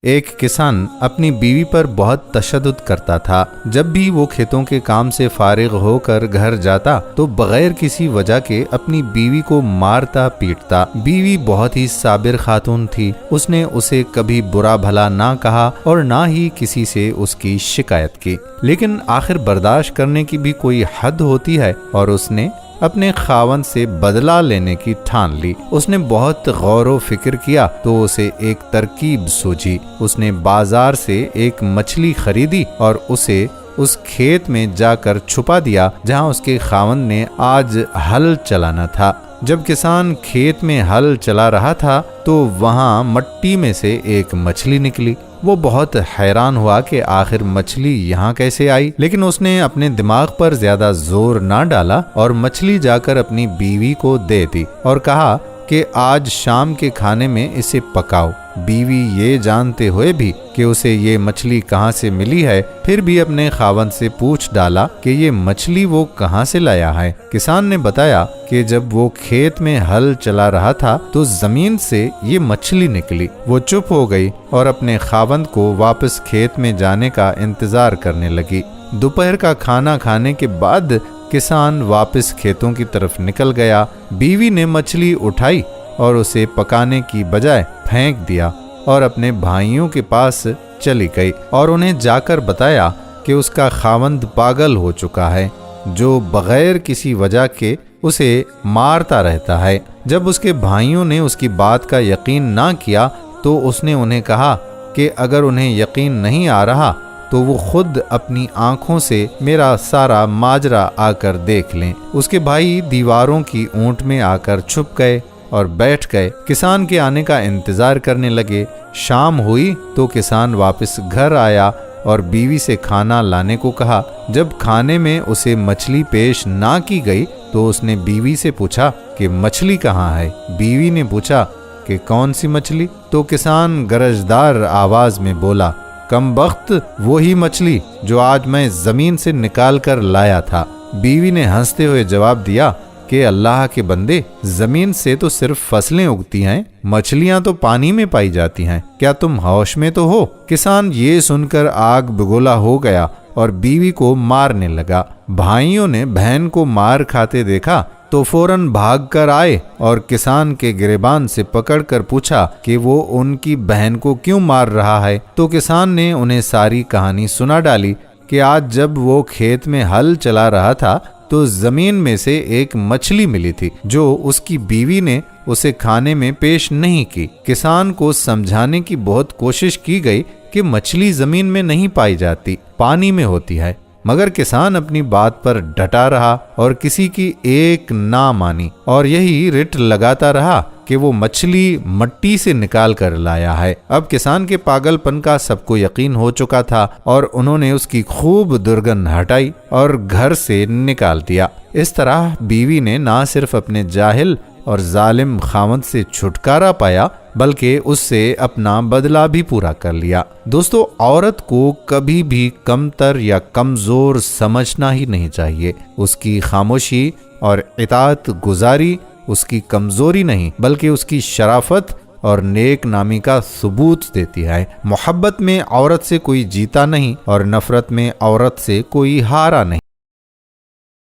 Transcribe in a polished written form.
ایک کسان اپنی بیوی پر بہت تشدد کرتا تھا۔ جب بھی وہ کھیتوں کے کام سے فارغ ہو کر گھر جاتا تو بغیر کسی وجہ کے اپنی بیوی کو مارتا پیٹتا۔ بیوی بہت ہی صابر خاتون تھی، اس نے اسے کبھی برا بھلا نہ کہا اور نہ ہی کسی سے اس کی شکایت کی، لیکن آخر برداشت کرنے کی بھی کوئی حد ہوتی ہے اور اس نے اپنے خاوند سے بدلہ لینے کی ٹھان لی۔ اس نے بہت غور و فکر کیا تو اسے ایک ترکیب سوجھی۔ اس نے بازار سے ایک مچھلی خریدی اور اسے اس کھیت میں جا کر چھپا دیا جہاں اس کے خاوند نے آج ہل چلانا تھا۔ جب کسان کھیت میں ہل چلا رہا تھا تو وہاں مٹی میں سے ایک مچھلی نکلی۔ وہ بہت حیران ہوا کہ آخر مچھلی یہاں کیسے آئی، لیکن اس نے اپنے دماغ پر زیادہ زور نہ ڈالا اور مچھلی جا کر اپنی بیوی کو دے دی اور کہا کہ آج شام کے کھانے میں اسے پکاؤ۔ بیوی یہ جانتے ہوئے بھی کہ اسے یہ مچھلی کہاں سے ملی ہے، پھر بھی اپنے خاوند سے پوچھ ڈالا کہ یہ مچھلی وہ کہاں سے لایا ہے۔ کسان نے بتایا کہ جب وہ کھیت میں ہل چلا رہا تھا تو زمین سے یہ مچھلی نکلی۔ وہ چپ ہو گئی اور اپنے خاوند کو واپس کھیت میں جانے کا انتظار کرنے لگی۔ دوپہر کا کھانا کھانے کے بعد کسان واپس کھیتوں کی طرف نکل گیا۔ بیوی نے مچھلی اٹھائی اور اسے پکانے کی بجائے پھینک دیا اور اپنے بھائیوں کے پاس چلی گئی اور انہیں جا کر بتایا کہ اس کا خاوند پاگل ہو چکا ہے جو بغیر کسی وجہ کے اسے مارتا رہتا ہے۔ جب اس کے بھائیوں نے اس کی بات کا یقین نہ کیا تو اس نے انہیں کہا کہ اگر انہیں یقین نہیں آ رہا تو وہ خود اپنی آنکھوں سے میرا سارا ماجرا آ کر دیکھ لیں۔ اس کے بھائی دیواروں کی اونٹ میں آ کر چھپ گئے اور بیٹھ گئے، کسان کے آنے کا انتظار کرنے لگے۔ شام ہوئی تو کسان واپس گھر آیا اور بیوی سے کھانا لانے کو کہا۔ جب کھانے میں اسے مچھلی پیش نہ کی گئی تو اس نے بیوی سے پوچھا کہ مچھلی کہاں ہے؟ بیوی نے پوچھا کہ کون سی مچھلی؟ تو کسان گرجدار آواز میں بولا، کم بخت وہی مچھلی جو آج میں زمین سے نکال کر لایا تھا۔ بیوی نے ہنستے ہوئے جواب دیا کہ اللہ کے بندے، زمین سے تو صرف فصلیں اگتی ہیں، مچھلیاں تو پانی میں پائی جاتی ہیں، کیا تم ہوش میں تو ہو؟ کسان یہ سن کر آگ بگولا ہو گیا اور بیوی کو مارنے لگا۔ بھائیوں نے بہن کو مار کھاتے دیکھا تو فوراً بھاگ کر آئے اور کسان کے گریبان سے پکڑ کر پوچھا کہ وہ ان کی بہن کو کیوں مار رہا ہے۔ تو کسان نے انہیں ساری کہانی سنا ڈالی کہ آج جب وہ کھیت میں ہل چلا رہا تھا تو زمین میں سے ایک مچھلی ملی تھی جو اس کی بیوی نے اسے کھانے میں پیش نہیں کی۔ کسان کو سمجھانے کی بہت کوشش کی گئی کہ مچھلی زمین میں نہیں پائی جاتی، پانی میں ہوتی ہے، مگر کسان اپنی بات پر ڈٹا رہا اور کسی کی ایک نہ مانی اور یہی رٹ لگاتا رہا کہ وہ مچھلی مٹی سے نکال کر لایا ہے۔ اب کسان کے پاگل پن کا سب کو یقین ہو چکا تھا اور انہوں نے اس کی خوب درگن ہٹائی اور گھر سے نکال دیا۔ اس طرح بیوی نے نہ صرف اپنے جاہل اور ظالم خاوند سے چھٹکارا پایا بلکہ اس سے اپنا بدلہ بھی پورا کر لیا۔ دوستو، عورت کو کبھی بھی کمتر یا کمزور سمجھنا ہی نہیں چاہیے۔ اس کی خاموشی اور اطاعت گزاری اس کی کمزوری نہیں بلکہ اس کی شرافت اور نیک نامی کا ثبوت دیتی ہے۔ محبت میں عورت سے کوئی جیتا نہیں اور نفرت میں عورت سے کوئی ہارا نہیں۔